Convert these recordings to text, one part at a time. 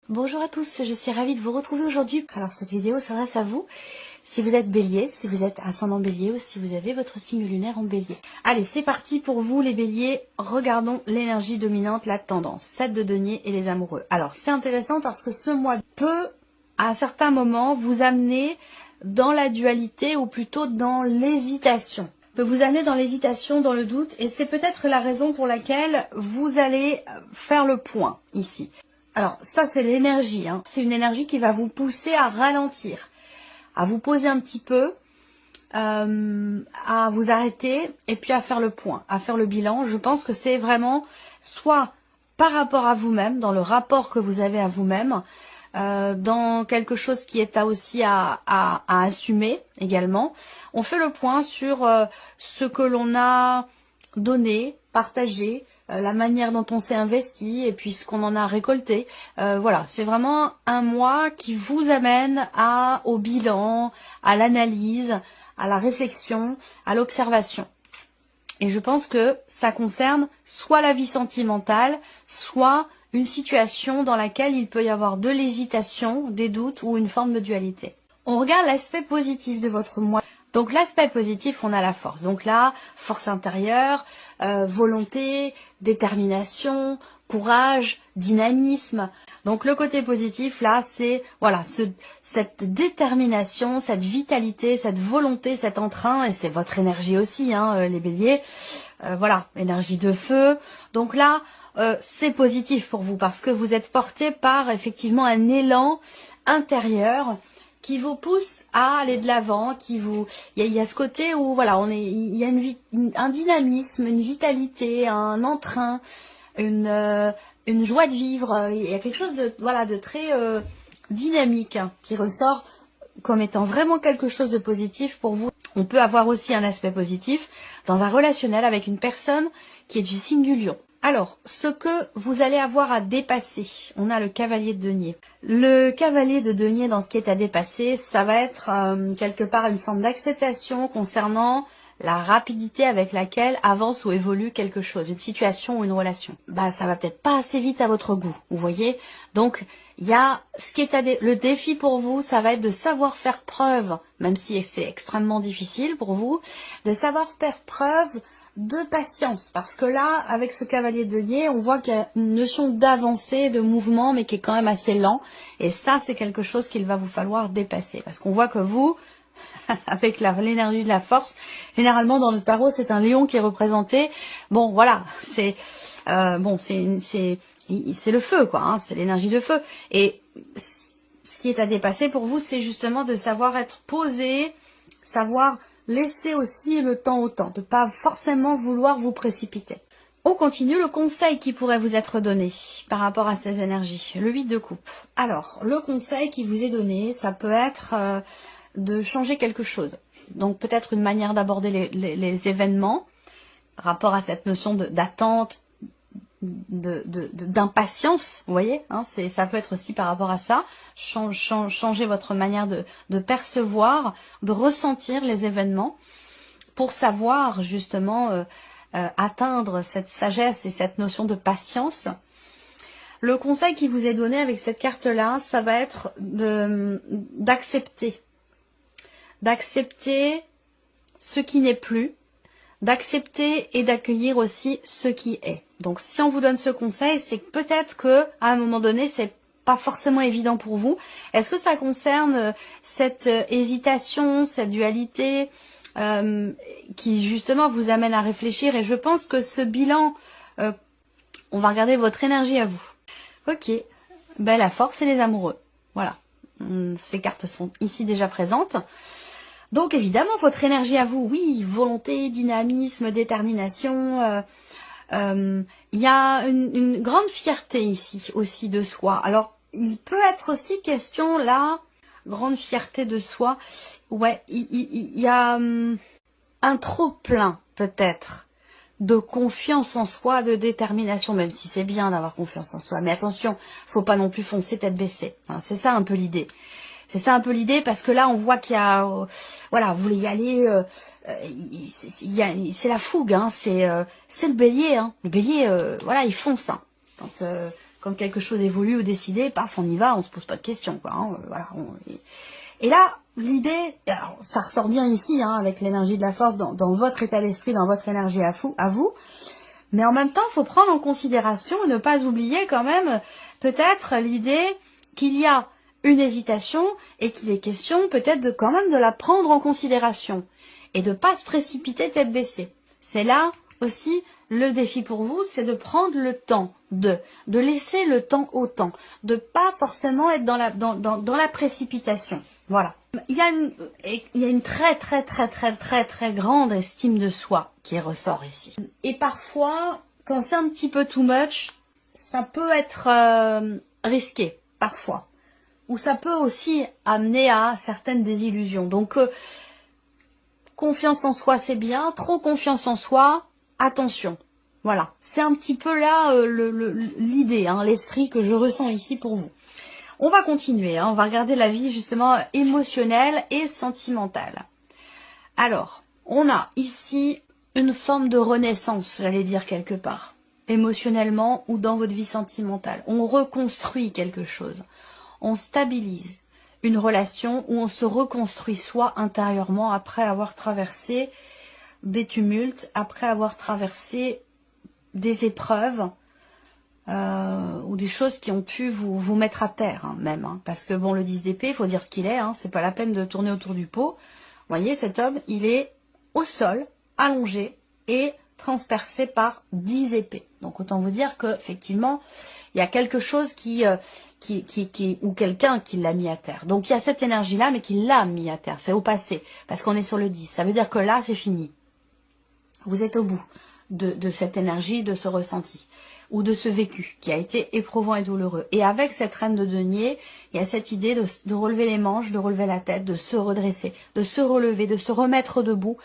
Bonjour à tous, je suis ravie de vous retrouver aujourd'hui. Alors cette vidéo s'adresse à vous, si vous êtes bélier, si vous êtes ascendant bélier ou si vous avez votre signe lunaire en bélier. Allez, c'est parti pour vous les béliers, regardons l'énergie dominante, la tendance, 7 de denier et les amoureux. Alors c'est intéressant parce que ce mois peut, à certains moments, vous amener dans la dualité ou plutôt dans l'hésitation. Peut vous amener dans l'hésitation, dans le doute, et c'est peut-être la raison pour laquelle vous allez faire le point ici. Alors ça c'est l'énergie, hein. C'est une énergie qui va vous pousser à ralentir, à vous poser un petit peu, à vous arrêter et puis à faire le point, à faire le bilan. Je pense que c'est vraiment soit par rapport à vous-même, dans le rapport que vous avez à vous-même, dans quelque chose qui est aussi à assumer également. On fait le point sur ce que l'on a donné, partagé, la manière dont on s'est investi et puis ce qu'on en a récolté. Voilà, c'est vraiment un mois qui vous amène au bilan, à l'analyse, à la réflexion, à l'observation. Et je pense que ça concerne soit la vie sentimentale, soit une situation dans laquelle il peut y avoir de l'hésitation, des doutes ou une forme de dualité. On regarde l'aspect positif de votre mois. Donc l'aspect positif, on a la force. Donc là, force intérieure, volonté, détermination, courage, dynamisme. Donc le côté positif, là, c'est voilà cette détermination, cette vitalité, cette volonté, cet entrain, et c'est votre énergie aussi, hein, les béliers. Voilà, énergie de feu. Donc là, c'est positif pour vous parce que vous êtes porté par effectivement un élan intérieur qui vous pousse à aller de l'avant, il y a ce côté où voilà, il y a un dynamisme, une vitalité, un entrain, une joie de vivre. Il y a quelque chose de très dynamique, hein, qui ressort comme étant vraiment quelque chose de positif pour vous. On peut avoir aussi un aspect positif dans un relationnel avec une personne qui est du signe du lion. Alors, ce que vous allez avoir à dépasser, on a le cavalier de denier. Le cavalier de denier, dans ce qui est à dépasser, ça va être quelque part une forme d'acceptation concernant la rapidité avec laquelle avance ou évolue quelque chose, une situation ou une relation. Bah, ça va peut-être pas assez vite à votre goût, vous voyez. Donc, il y a ce qui est le défi pour vous, ça va être de savoir faire preuve, même si c'est extrêmement difficile pour vous, de savoir faire preuve de patience, parce que là, avec ce cavalier de denier, on voit qu'il y a une notion d'avancée, de mouvement, mais qui est quand même assez lent, et ça, c'est quelque chose qu'il va vous falloir dépasser, parce qu'on voit que vous, avec l'énergie de la force, généralement dans le tarot, c'est un lion qui est représenté, bon, voilà, c'est le feu, quoi, hein, c'est l'énergie de feu, et ce qui est à dépasser pour vous, c'est justement de savoir être posé, savoir laissez aussi le temps au temps, de ne pas forcément vouloir vous précipiter. On continue, le conseil qui pourrait vous être donné par rapport à ces énergies, le 8 de coupe. Alors, le conseil qui vous est donné, ça peut être de changer quelque chose. Donc peut-être une manière d'aborder les événements, rapport à cette notion d'attente, d'impatience, vous voyez, hein, ça peut être aussi par rapport à ça, changer votre manière de percevoir, de ressentir les événements pour savoir justement atteindre cette sagesse et cette notion de patience. Le conseil qui vous est donné avec cette carte-là, ça va être d'accepter ce qui n'est plus, d'accepter et d'accueillir aussi ce qui est. Donc si on vous donne ce conseil, c'est que peut-être que à un moment donné, c'est pas forcément évident pour vous. Est-ce que ça concerne cette hésitation, cette dualité qui justement vous amène à réfléchir? Et je pense que ce bilan, on va regarder votre énergie à vous. Ok, ben la force et les amoureux. Voilà, ces cartes sont ici déjà présentes. Donc évidemment, votre énergie à vous, oui, volonté, dynamisme, détermination, il y a une grande fierté ici aussi de soi. Alors, il peut être aussi question là, grande fierté de soi, ouais, il y a un trop plein peut-être de confiance en soi, de détermination, même si c'est bien d'avoir confiance en soi. Mais attention, faut pas non plus foncer tête baissée, hein, c'est ça un peu l'idée. C'est ça un peu l'idée, parce que là, on voit qu'il y a... voilà, vous voulez y aller... c'est la fougue, hein, c'est le bélier. Hein. Le bélier, voilà, il fonce. Hein. Quand Quand quelque chose évolue ou décidé, paf, on y va, on se pose pas de questions, quoi. Hein, voilà. Et là, l'idée, alors, ça ressort bien ici, hein, avec l'énergie de la force dans votre état d'esprit, dans votre énergie à vous. Mais en même temps, il faut prendre en considération et ne pas oublier quand même peut-être l'idée qu'il y a une hésitation et qu'il est question peut-être de quand même de la prendre en considération et de pas se précipiter tête baissée. C'est là aussi le défi pour vous, c'est de prendre le temps de laisser le temps au temps, de pas forcément être dans la précipitation. Voilà. Il y a une très grande estime de soi qui ressort ici. Et parfois, quand c'est un petit peu too much, ça peut être risqué, parfois. Ou ça peut aussi amener à certaines désillusions. Donc, confiance en soi, c'est bien. Trop confiance en soi, attention. Voilà. C'est un petit peu là l'idée, hein, l'esprit que je ressens ici pour vous. On va continuer, hein, on va regarder la vie justement émotionnelle et sentimentale. Alors, on a ici une forme de renaissance, j'allais dire quelque part, émotionnellement ou dans votre vie sentimentale. On reconstruit quelque chose, on stabilise une relation où on se reconstruit soi intérieurement après avoir traversé des tumultes, après avoir traversé des épreuves, ou des choses qui ont pu vous mettre à terre, hein, même. Hein, parce que bon, le 10 d'épée, il faut dire ce qu'il est, hein, c'est pas la peine de tourner autour du pot. Vous voyez, cet homme, il est au sol, allongé et transpercé par 10 épées. Donc autant vous dire que effectivement, il y a quelque chose ou quelqu'un qui l'a mis à terre. Donc il y a cette énergie-là, mais qui l'a mis à terre. C'est au passé, parce qu'on est sur le 10. Ça veut dire que là, c'est fini. Vous êtes au bout de cette énergie, de ce ressenti, ou de ce vécu qui a été éprouvant et douloureux. Et avec cette reine de denier, il y a cette idée de relever les manches, de relever la tête, de se redresser, de se relever, de se remettre debout,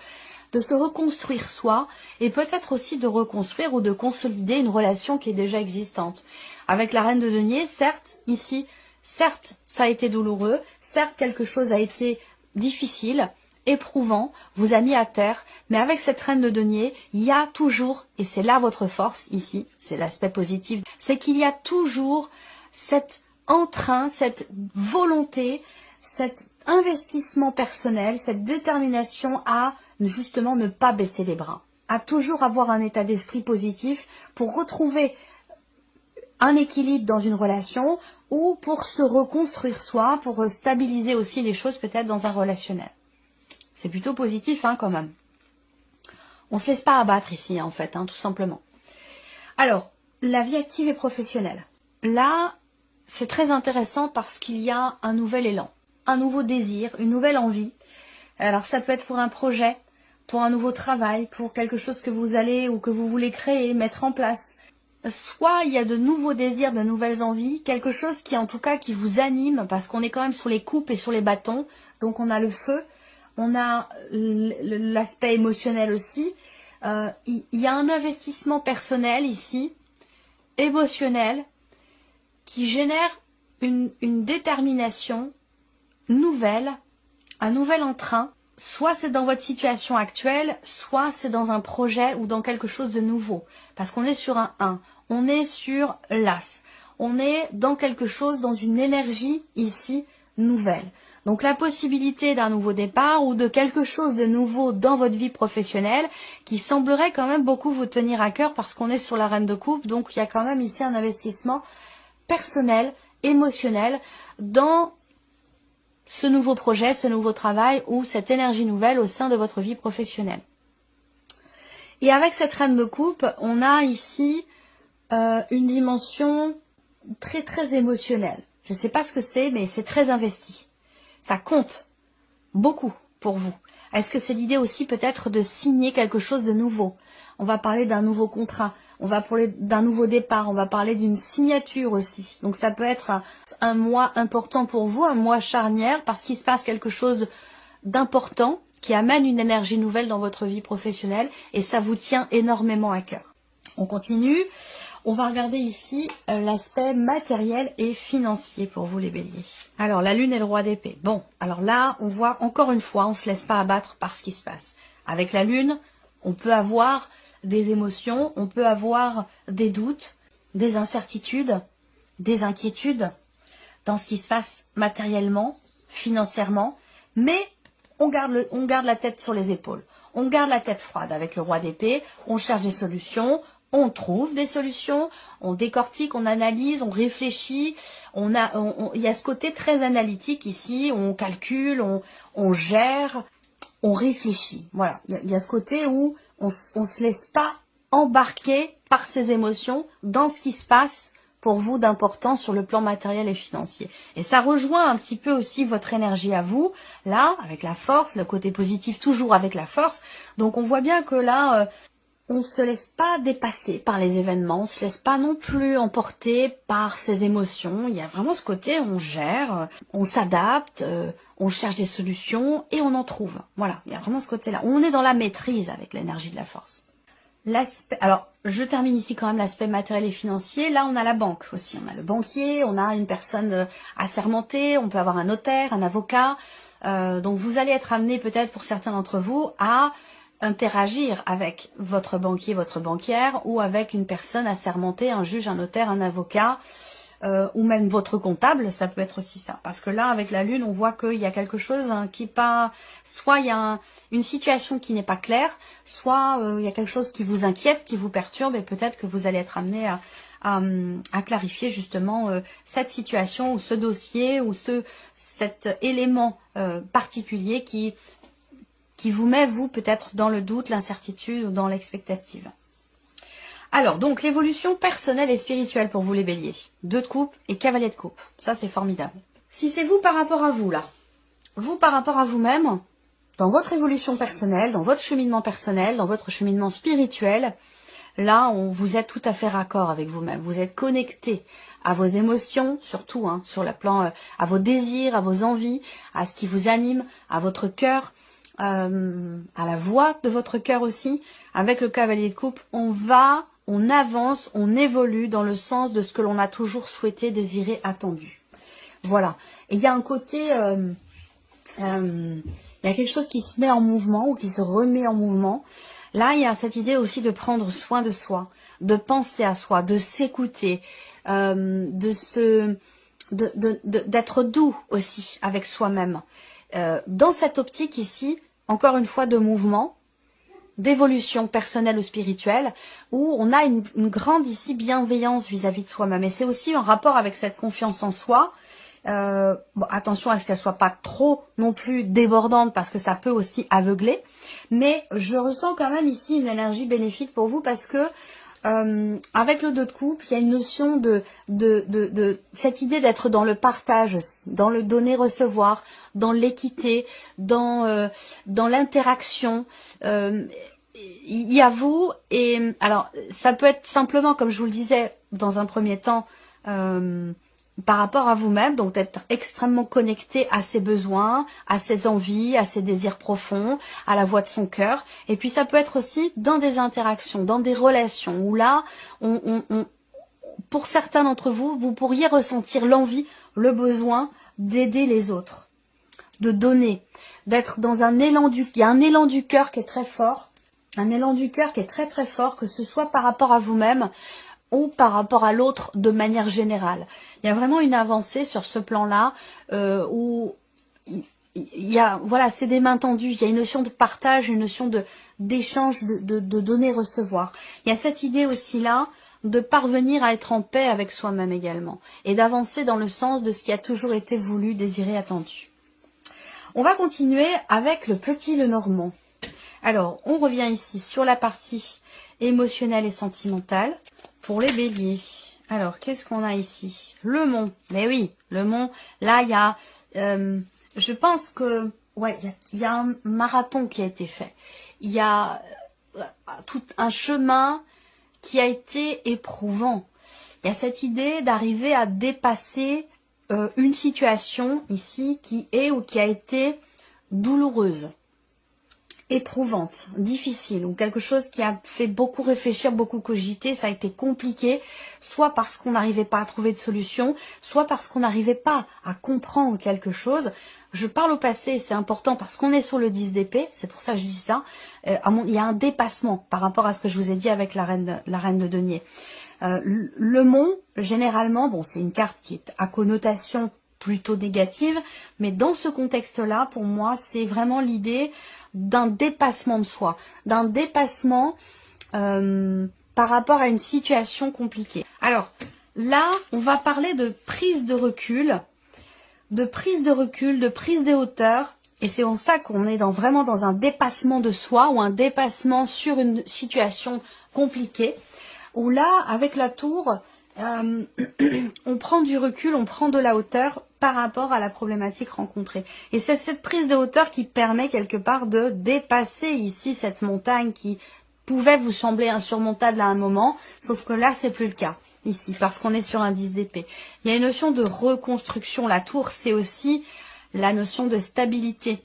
de se reconstruire soi, et peut-être aussi de reconstruire ou de consolider une relation qui est déjà existante. Avec la reine de denier, certes, ici, certes, ça a été douloureux, certes, quelque chose a été difficile, éprouvant, vous a mis à terre, mais avec cette reine de denier, il y a toujours, et c'est là votre force ici, c'est l'aspect positif, c'est qu'il y a toujours cet entrain, cette volonté, cet investissement personnel, cette détermination à justement ne pas baisser les bras, à toujours avoir un état d'esprit positif pour retrouver un équilibre dans une relation ou pour se reconstruire soi, pour stabiliser aussi les choses peut-être dans un relationnel. C'est plutôt positif, hein, quand même. On se laisse pas abattre ici, en fait, hein, tout simplement. Alors, la vie active et professionnelle. Là, c'est très intéressant parce qu'il y a un nouvel élan, un nouveau désir, une nouvelle envie. Alors, ça peut être pour un projet, pour un nouveau travail, pour quelque chose que vous allez ou que vous voulez créer, mettre en place. Soit il y a de nouveaux désirs, de nouvelles envies, quelque chose qui, en tout cas, qui vous anime, parce qu'on est quand même sur les coupes et sur les bâtons, donc on a le feu. On a l'aspect émotionnel aussi. Il y a un investissement personnel ici, émotionnel, qui génère une détermination nouvelle, un nouvel entrain. Soit c'est dans votre situation actuelle, soit c'est dans un projet ou dans quelque chose de nouveau. Parce qu'on est sur un 1, on est sur l'As. On est dans quelque chose, dans une énergie ici nouvelle. Donc la possibilité d'un nouveau départ ou de quelque chose de nouveau dans votre vie professionnelle qui semblerait quand même beaucoup vous tenir à cœur parce qu'on est sur la reine de coupe. Donc il y a quand même ici un investissement personnel, émotionnel dans ce nouveau projet, ce nouveau travail ou cette énergie nouvelle au sein de votre vie professionnelle. Et avec cette reine de coupe, on a ici une dimension très émotionnelle. Je ne sais pas ce que c'est, mais c'est très investi. Ça compte beaucoup pour vous. Est-ce que c'est l'idée aussi peut-être de signer quelque chose de nouveau? On va parler d'un nouveau contrat, on va parler d'un nouveau départ, on va parler d'une signature aussi. Donc ça peut être un mois important pour vous, un mois charnière, parce qu'il se passe quelque chose d'important qui amène une énergie nouvelle dans votre vie professionnelle et ça vous tient énormément à cœur. On continue. On va regarder ici l'aspect matériel et financier pour vous les béliers. Alors la lune est le roi d'épée. Bon, alors là on voit encore une fois, on ne se laisse pas abattre par ce qui se passe. Avec la lune, on peut avoir des émotions, on peut avoir des doutes, des incertitudes, des inquiétudes dans ce qui se passe matériellement, financièrement, mais on garde la tête sur les épaules. On garde la tête froide avec le roi d'épée, on cherche des solutions, on trouve des solutions, on décortique, on analyse, on réfléchit. Il y a ce côté très analytique ici, on calcule, on gère, on réfléchit. Voilà, il y a ce côté où on se laisse pas embarquer par ses émotions dans ce qui se passe pour vous d'important sur le plan matériel et financier. Et ça rejoint un petit peu aussi votre énergie à vous, là, avec la force, le côté positif toujours avec la force. Donc on voit bien que là, on se laisse pas dépasser par les événements, on se laisse pas non plus emporter par ses émotions. Il y a vraiment ce côté, on gère, on s'adapte, on cherche des solutions et on en trouve. Voilà, il y a vraiment ce côté-là. On est dans la maîtrise avec l'énergie de la force. Alors, je termine ici quand même l'aspect matériel et financier. Là, on a la banque aussi. On a le banquier, on a une personne assermentée, on peut avoir un notaire, un avocat. Donc, vous allez être amené peut-être pour certains d'entre vous à interagir avec votre banquier, votre banquière ou avec une personne assermentée, un juge, un notaire, un avocat ou même votre comptable, ça peut être aussi ça. Parce que là, avec la lune, on voit qu'il y a quelque chose qui pas... Soit il y a une situation qui n'est pas claire, soit il y a quelque chose qui vous inquiète, qui vous perturbe, et peut-être que vous allez être amené à clarifier justement cette situation ou ce dossier ou cet élément particulier qui vous met, vous, peut-être dans le doute, l'incertitude ou dans l'expectative. Alors, donc, l'évolution personnelle et spirituelle pour vous les béliers. 2 de coupe et cavalier de coupe. Ça, c'est formidable. Si c'est vous par rapport à vous, là, vous par rapport à vous-même, dans votre évolution personnelle, dans votre cheminement personnel, dans votre cheminement spirituel, là, vous êtes tout à fait raccord avec vous-même. Vous êtes connecté à vos émotions, surtout, sur le plan, à vos désirs, à vos envies, à ce qui vous anime, à votre cœur, à la voix de votre cœur aussi. Avec le cavalier de coupe, on avance, on évolue dans le sens de ce que l'on a toujours souhaité, désiré, attendu. Voilà. Et il y a un côté, il y a quelque chose qui se met en mouvement ou qui se remet en mouvement. Là, il y a cette idée aussi de prendre soin de soi, de penser à soi, de s'écouter, d'être doux aussi avec soi-même. Dans cette optique ici, encore une fois, de mouvement, d'évolution personnelle ou spirituelle, où on a une grande ici bienveillance vis-à-vis de soi-même. Et c'est aussi en rapport avec cette confiance en soi. Bon, attention à ce qu'elle soit pas trop non plus débordante parce que ça peut aussi aveugler. Mais je ressens quand même ici une énergie bénéfique pour vous parce que avec le 2 de coupe, il y a une notion de cette idée d'être dans le partage, dans le donner-recevoir, dans l'équité, dans l'interaction. Il y a vous, et alors ça peut être simplement, comme je vous le disais dans un premier temps, par rapport à vous-même, donc d'être extrêmement connecté à ses besoins, à ses envies, à ses désirs profonds, à la voix de son cœur. Et puis ça peut être aussi dans des interactions, dans des relations, où là, pour certains d'entre vous, vous pourriez ressentir l'envie, le besoin d'aider les autres, de donner, d'être dans un élan il y a un élan du cœur qui est très fort, un élan du cœur qui est très très fort, que ce soit par rapport à vous-même, ou par rapport à l'autre de manière générale. Il y a vraiment une avancée sur ce plan-là où il y a, voilà, c'est des mains tendues, il y a une notion de partage, une notion d'échange, de donner-recevoir. Il y a cette idée aussi là de parvenir à être en paix avec soi-même également et d'avancer dans le sens de ce qui a toujours été voulu, désiré, attendu. On va continuer avec le petit Lenormand. Alors, on revient ici sur la partie émotionnelle et sentimentale. Pour les béliers, alors qu'est-ce qu'on a ici? Le mont, mais oui, le mont, là il y a, je pense que, ouais, il y a un marathon qui a été fait. Il y a tout un chemin qui a été éprouvant. Il y a cette idée d'arriver à dépasser une situation ici qui est ou qui a été douloureuse. éprouvante, difficile, ou quelque chose qui a fait beaucoup réfléchir, beaucoup cogiter, ça a été compliqué, soit parce qu'on n'arrivait pas à trouver de solution, soit parce qu'on n'arrivait pas à comprendre quelque chose. Je parle au passé, c'est important parce qu'on est sur le 10 d'épée, c'est pour ça que je dis ça. Il y a un dépassement par rapport à ce que je vous ai dit avec la reine de denier. Le mont, généralement, bon, c'est une carte qui est à connotation plutôt négative, mais dans ce contexte-là, pour moi, c'est vraiment l'idée d'un dépassement de soi, d'un dépassement par rapport à une situation compliquée. Alors, là, on va parler de prise de recul, de prise de hauteur, et c'est en ça qu'on est vraiment dans un dépassement de soi ou un dépassement sur une situation compliquée, où là, avec la tour, on prend du recul, on prend de la hauteur par rapport à la problématique rencontrée. Et c'est cette prise de hauteur qui permet quelque part de dépasser ici cette montagne qui pouvait vous sembler insurmontable à un moment, sauf que là, c'est plus le cas ici, parce qu'on est sur un 10 d'épée. Il y a une notion de reconstruction. La tour, c'est aussi la notion de stabilité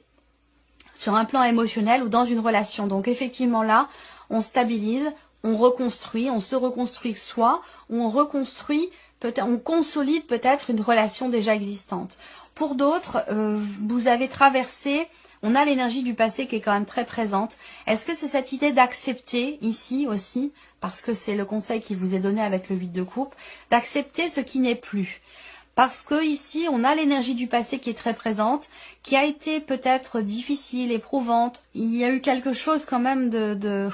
sur un plan émotionnel ou dans une relation. Donc effectivement là, on stabilise, on reconstruit, on se reconstruit soi, ou on reconstruit, peut-être, on consolide peut-être une relation déjà existante. Pour d'autres, vous avez traversé, on a l'énergie du passé qui est quand même très présente. Est-ce que c'est cette idée d'accepter ici aussi, parce que c'est le conseil qui vous est donné avec le 8 de coupe, d'accepter ce qui n'est plus? Parce que ici, on a l'énergie du passé qui est très présente, qui a été peut-être difficile, éprouvante. Il y a eu quelque chose quand même de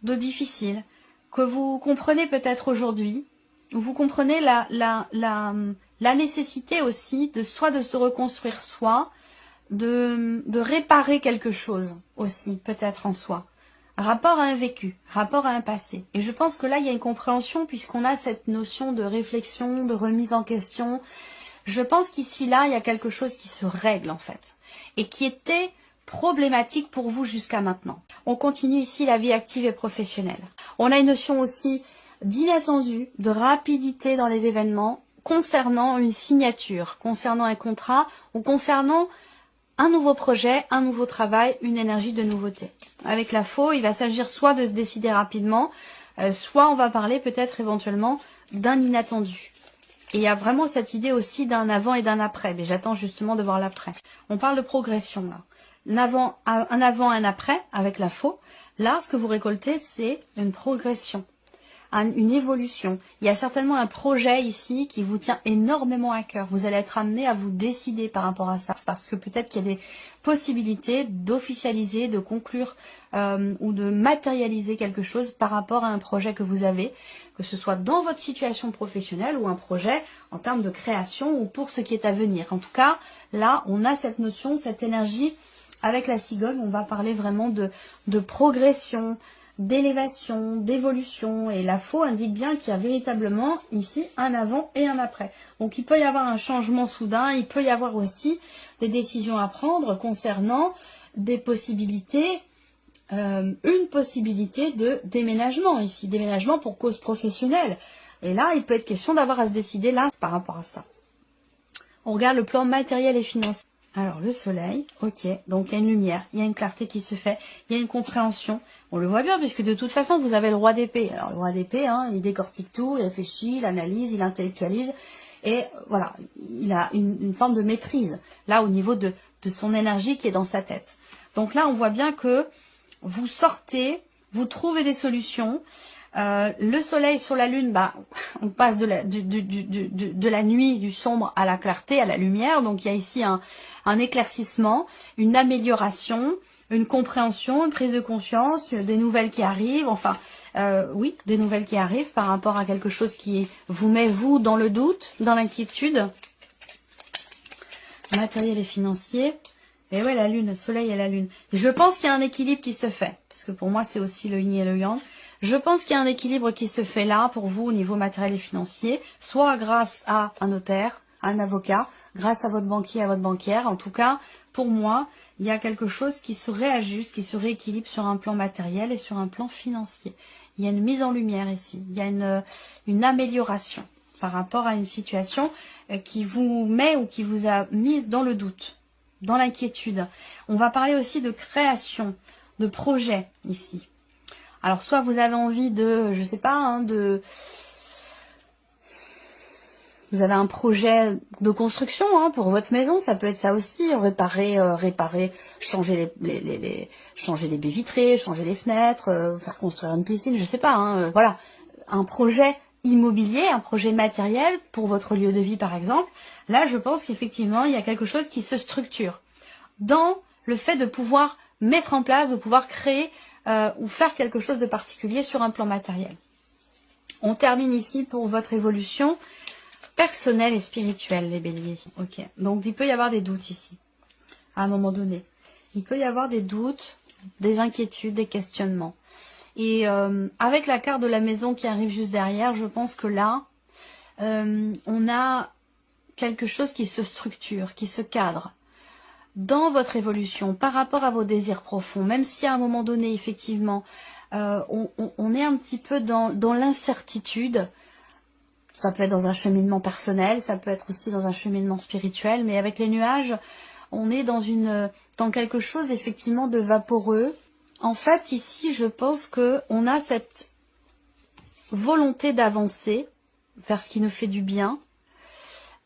difficile, que vous comprenez peut-être aujourd'hui. Vous comprenez la nécessité aussi de soit de se reconstruire soi, de réparer quelque chose aussi, peut-être en soi. Rapport à un vécu, rapport à un passé. Et je pense que là, il y a une compréhension puisqu'on a cette notion de réflexion, de remise en question. Je pense qu'ici, là, il y a quelque chose qui se règle en fait. Et qui était problématique pour vous jusqu'à maintenant. On continue ici la vie active et professionnelle. On a une notion aussi d'inattendu, de rapidité dans les événements concernant une signature, concernant un contrat ou concernant un nouveau projet, un nouveau travail, une énergie de nouveauté. Avec la faux, il va s'agir soit de se décider rapidement, soit on va parler peut-être éventuellement d'un inattendu. Et il y a vraiment cette idée aussi d'un avant et d'un après, mais j'attends justement de voir l'après. On parle de progression là. Un avant, un après avec la faux. Là, ce que vous récoltez, c'est une progression, une évolution. Il y a certainement un projet ici qui vous tient énormément à cœur. Vous allez être amené à vous décider par rapport à ça, parce que peut-être qu'il y a des possibilités d'officialiser, de conclure ou de matérialiser quelque chose par rapport à un projet que vous avez, que ce soit dans votre situation professionnelle ou un projet en termes de création ou pour ce qui est à venir. En tout cas, là, on a cette notion, cette énergie. Avec la cigogne, on va parler vraiment de progression, d'élévation, d'évolution. Et la faux indique bien qu'il y a véritablement ici un avant et un après. Donc il peut y avoir un changement soudain, il peut y avoir aussi des décisions à prendre concernant des possibilités, une possibilité de déménagement ici, déménagement pour cause professionnelle. Et là, il peut être question d'avoir à se décider là par rapport à ça. On regarde le plan matériel et financier. Alors, le soleil, ok, donc il y a une lumière, il y a une clarté qui se fait, il y a une compréhension. On le voit bien, puisque de toute façon, vous avez le roi d'épée. Alors, le roi d'épée, hein, il décortique tout, il réfléchit, il analyse, il intellectualise. Et voilà, il a une forme de maîtrise, là, au niveau de son énergie qui est dans sa tête. Donc là, on voit bien que vous sortez, vous trouvez des solutions. Le soleil sur la lune, bah, on passe de la nuit, du sombre à la clarté, à la lumière. Donc il y a ici un éclaircissement, une amélioration, une compréhension, une prise de conscience, des nouvelles qui arrivent. Enfin, oui, des nouvelles qui arrivent par rapport à quelque chose qui vous met, vous, dans le doute, dans l'inquiétude. Matériel et financier. Et ouais, la lune, le soleil et la lune. Et je pense qu'il y a un équilibre qui se fait. Parce que pour moi, c'est aussi le yin et le yang. Je pense qu'il y a un équilibre qui se fait là pour vous au niveau matériel et financier. Soit grâce à un notaire, un avocat, grâce à votre banquier, à votre banquière. En tout cas, pour moi, il y a quelque chose qui se réajuste, qui se rééquilibre sur un plan matériel et sur un plan financier. Il y a une mise en lumière ici. Il y a une amélioration par rapport à une situation qui vous met ou qui vous a mis dans le doute. dans l'inquiétude. On va parler aussi de création, de projet ici. Alors soit vous avez envie de, je sais pas, hein, vous avez un projet de construction hein, pour votre maison, ça peut être ça aussi, réparer, changer changer les baies vitrées, changer les fenêtres, faire construire une piscine, je sais pas, hein, voilà, un projet immobilier, un projet matériel pour votre lieu de vie par exemple. Là, je pense qu'effectivement, il y a quelque chose qui se structure dans le fait de pouvoir mettre en place, de pouvoir créer ou faire quelque chose de particulier sur un plan matériel. On termine ici pour votre évolution personnelle et spirituelle, les béliers. Ok. Donc, il peut y avoir des doutes ici, à un moment donné. Il peut y avoir des doutes, des inquiétudes, des questionnements. Et avec la carte de la maison qui arrive juste derrière, je pense que là, on a quelque chose qui se structure, qui se cadre dans votre évolution par rapport à vos désirs profonds. Même si à un moment donné, effectivement, on est un petit peu dans l'incertitude. Ça peut être dans un cheminement personnel, ça peut être aussi dans un cheminement spirituel. Mais avec les nuages, on est dans quelque chose effectivement de vaporeux. En fait, ici, je pense que on a cette volonté d'avancer vers ce qui nous fait du bien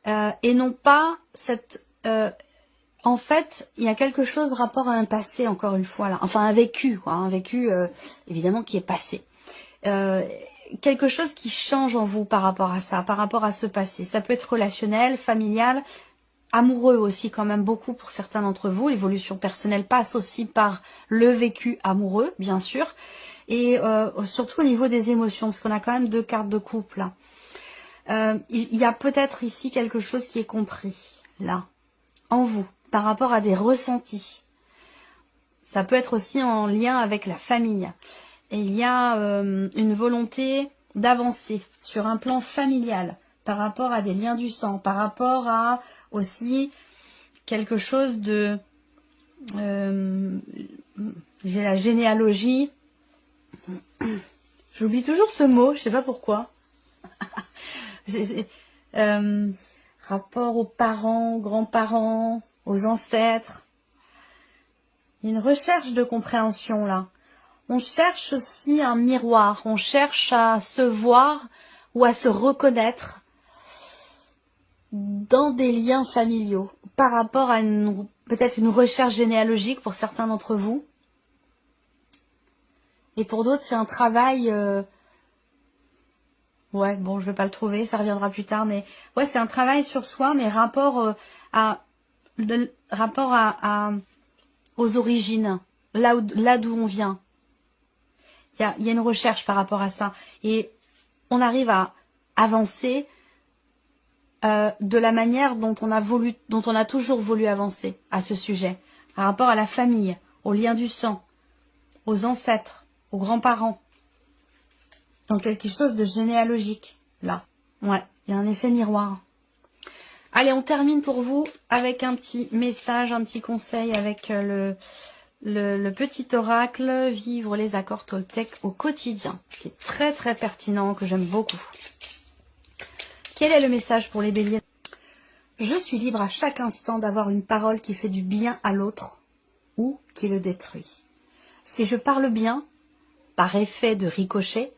et non pas cette... en fait, il y a quelque chose rapport à un passé, encore une fois, là. Enfin, un vécu, quoi, un vécu, évidemment, qui est passé. Quelque chose qui change en vous par rapport à ça, par rapport à ce passé. Ça peut être relationnel, familial, amoureux aussi quand même beaucoup pour certains d'entre vous. L'évolution personnelle passe aussi par le vécu amoureux, bien sûr. Et surtout au niveau des émotions, parce qu'on a quand même 2 cartes de couple là. Il y a peut-être ici quelque chose qui est compris, là, en vous, par rapport à des ressentis. Ça peut être aussi en lien avec la famille. Et il y a une volonté d'avancer sur un plan familial, par rapport à des liens du sang, par rapport à aussi quelque chose de... j'ai la généalogie. J'oublie toujours ce mot, je sais pas pourquoi. Rapport aux parents, aux grands-parents, aux ancêtres. Il y a une recherche de compréhension là. On cherche aussi un miroir, on cherche à se voir ou à se reconnaître dans des liens familiaux par rapport à peut-être une recherche généalogique pour certains d'entre vous. Et pour d'autres, c'est un travail... ouais, bon, je vais pas le trouver, ça reviendra plus tard, mais ouais, c'est un travail sur soi, mais rapport aux origines, là d'où on vient. Il y a une recherche par rapport à ça. Et on arrive à avancer de la manière dont on a toujours voulu avancer à ce sujet. Par rapport à la famille, aux liens du sang, aux ancêtres, aux grands-parents. Dans quelque chose de généalogique, là. Ouais, il y a un effet miroir. Allez, on termine pour vous avec un petit message, un petit conseil avec le petit oracle, vivre les accords Toltec au quotidien, qui est très très pertinent, que j'aime beaucoup. Quel est le message pour les béliers? Je suis libre à chaque instant d'avoir une parole qui fait du bien à l'autre ou qui le détruit. Si je parle bien, par effet de ricochet,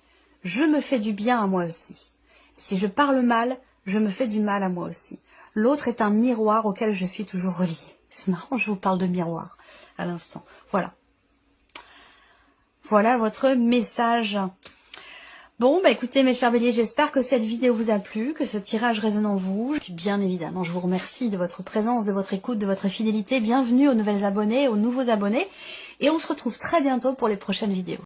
je me fais du bien à moi aussi. Si je parle mal, je me fais du mal à moi aussi. L'autre est un miroir auquel je suis toujours reliée. C'est marrant, je vous parle de miroir à l'instant. Voilà. Voilà votre message. Bon, bah écoutez mes chers béliers, j'espère que cette vidéo vous a plu, que ce tirage résonne en vous. Bien évidemment, je vous remercie de votre présence, de votre écoute, de votre fidélité. Bienvenue aux nouvelles abonnés, aux nouveaux abonnés. Et on se retrouve très bientôt pour les prochaines vidéos.